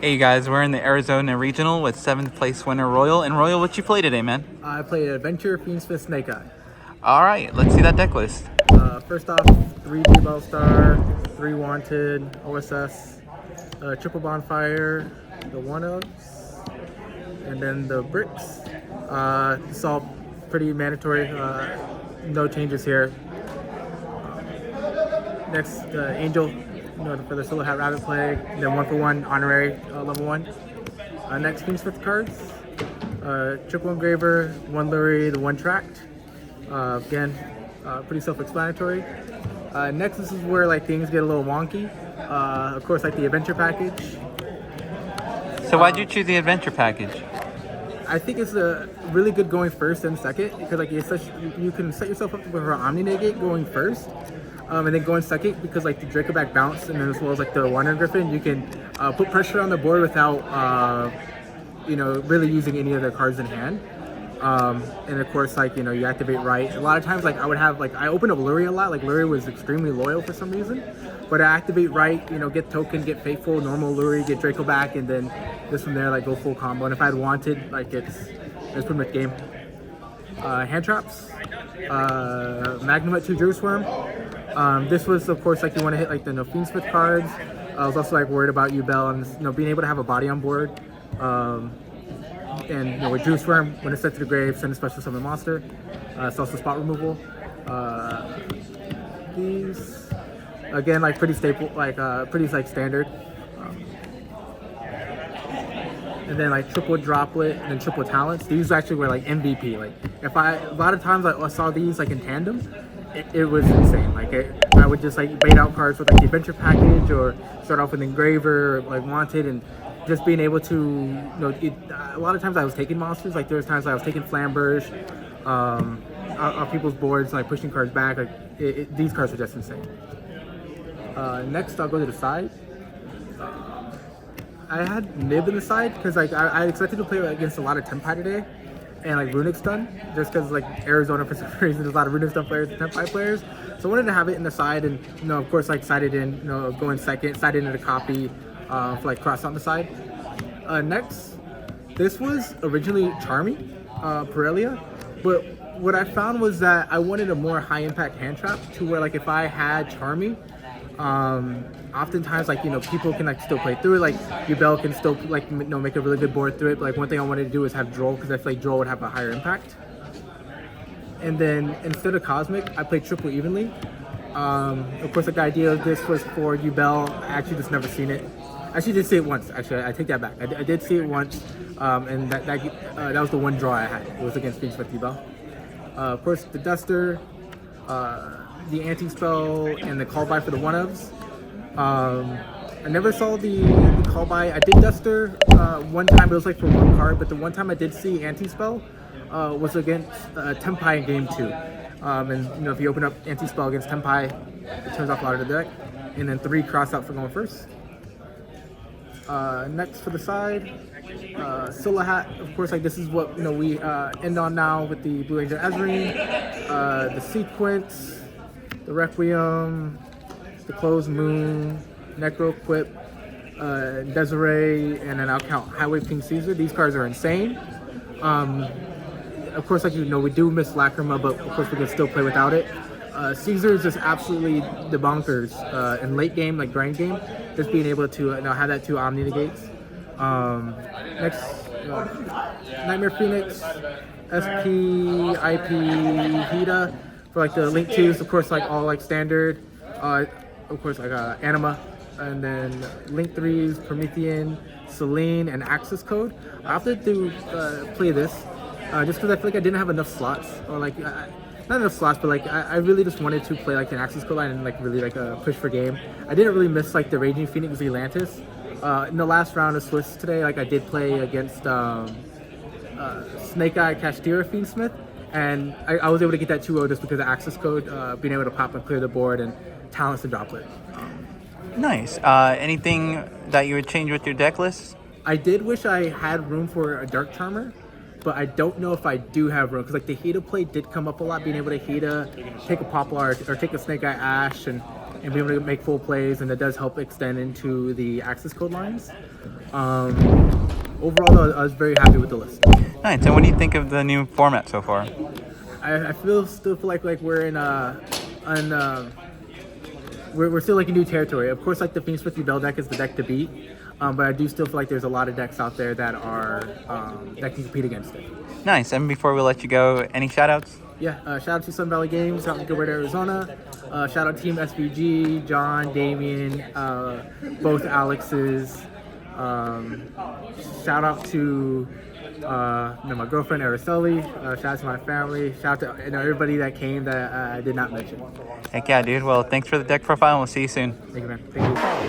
Hey guys, we're in the Arizona Regional with 7th place winner Royal. And Royal, what you play today, man? I played Adventure, Fiendsmith, Snake Eye. All right, let's see that deck list. First off, 3 Bell Star, 3 Wanted, OSS, Triple Bonfire, the one-ups, and then the bricks. It's all pretty mandatory, no changes here. Next, Angel, for the Solo Hat Rabbit play, and then 1-for-1 honorary level 1. Next, Fiendsmith cards, Triple Engraver, 1 Lurie, the 1 Tracked. Again, pretty self-explanatory. Next, this is where like things get a little wonky. Of course, like the adventure package. So why'd you choose the adventure package? I think it's a really good going first and second because like you can set yourself up for an Omni Negate going first, and then going second because like the Dracoback bounce and then as well as like the Wonder Griffin, you can put pressure on the board without really using any of the cards in hand. And of course, like, you activate right. A lot of times, like, I opened up Lurie a lot. Like, Lurie was extremely loyal for some reason. But I activate right, get token, get faithful, normal Lurie, get Draco back, and then this from there, like, go full combo. And if I had wanted, like, it's pretty much game. Hand traps. Magnum 2 Juiceworm. This was, of course, like, you want to hit, like, the Fiendsmith cards. I was also, like, worried about Bell and, being able to have a body on board. And with Juiceworm, when it's set to the grave, send a special summon monster. It's also spot removal. These again, like pretty staple, like pretty like standard. And then like triple droplet and then triple talents. These actually were like MVP. Like a lot of times I saw these like in tandem, it was insane. Like I would just like bait out cards with like the adventure package or start off with engraver or like wanted and. Just being able to, a lot of times I was taking monsters. Like there was times I was taking Flamberge on people's boards, like pushing cards back. Like these cards are just insane. Next, I'll go to the side. I had Nib in the side because like I expected to play against a lot of Tempai today, and like Runic Stun, just because like Arizona for some reason there's a lot of Runic Stun players and Tempai players. So I wanted to have it in the side, and of course like sided in, going second, sided into the copy. For like cross on the side. Next, this was originally Charmy, Pirellia, but what I found was that I wanted a more high impact hand trap to where like if I had Charmy, oftentimes like people can like still play through it. Like Yubel can still like make a really good board through it. But like one thing I wanted to do is have Droll because I feel like Droll would have a higher impact. And then instead of Cosmic, I played Triple Evenly. Of course, like, the idea of this was for Yubel. I actually just never seen it. I actually did see it once. Actually, I take that back. I did see it once, and that was the one draw I had. It was against Fiendsmith Yubel. Of course, the Duster, the Anti-Spell, and the Call By for the one-ofs. I never saw the Call By. I did Duster one time, but it was like for one card. But the one time I did see Anti-Spell was against Tempai in Game 2. And if you open up Anti-Spell against Tempai, it turns off a lot of the deck. And then 3 cross out for going first. Next for the side, Solo Hat. Of course, like this is what we end on now with the Blue Angel Azarine, the Sequence, the Requiem, the Closed Moon, Necro Quip, Desiree, and then I'll count Highway King Caesar. These cards are insane. Of course, like we do miss Lacrima, but of course we can still play without it. Caesar is just absolutely the bonkers in late game, like grind game. Just being able to have that 2 Omni Negates. Next, Nightmare Phoenix, SP, IP, Hida for like the Link 2s. Of course, like all like standard. Of course, like Anima, and then Link 3s, Promethean, Selene, and Access Code. I opted to play this just because I feel like I didn't have enough slots, or like. Not enough slots, but like I really just wanted to play like an Access Code line and like really like push for game. I didn't really miss like the Raging Phoenix Atlantis. In the last round of Swiss today, like I did play against Snake Eye Kashtira Fiendsmith, and I was able to get that 2-0 just because of Access Code, being able to pop and clear the board and talents to droplet. Nice. Anything that you would change with your deck list? I did wish I had room for a Dark Charmer. But I don't know if I do have room because like the Hida play did come up a lot, being able to Hida, take a Poplar or take a Snake Eye Ash and and be able to make full plays, and that does help extend into the access code lines. Overall, though, I was very happy with the list. Nice. And what do you think of the new format so far? I still feel like we're in we're still like in new territory. Of course, like the Fiendsmith Rebel deck is the deck to beat, but I do still feel like there's a lot of decks out there that are that can compete against it. Nice. And before we let you go, any shout outs? Yeah, shout out to Sun Valley Games out in Gilbert, Arizona. Shout out Team SVG, John, Damien, both Alexes. Shout out to my girlfriend Araceli. Shout out to my family. Shout out to everybody that came that I did not mention. Heck yeah, dude. Well, thanks for the deck profile, and we'll see you soon. Thank you, man. Thank you.